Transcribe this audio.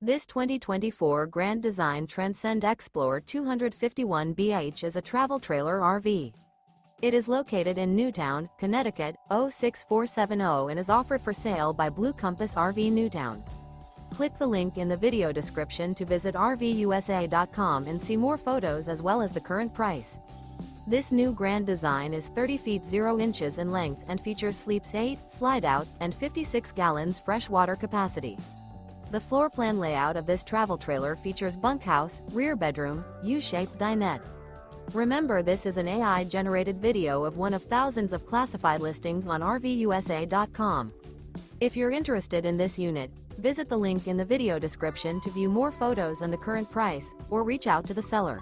This 2024 Grand Design Transcend Xplor 251BH is a travel trailer RV. It is located in Newtown, Connecticut, 06470 and is offered for sale by Blue Compass RV Newtown. Click the link in the video description to visit RVUSA.com and see more photos as well as the current price. This new Grand Design is 30 feet 0 inches in length and features sleeps 8, slide-out, and 56 gallons fresh water capacity. The floor plan layout of this travel trailer features bunkhouse, rear bedroom, U-shaped dinette. Remember, this is an AI-generated video of one of thousands of classified listings on RVUSA.com. If you're interested in this unit, visit the link in the video description to view more photos and the current price, or reach out to the seller.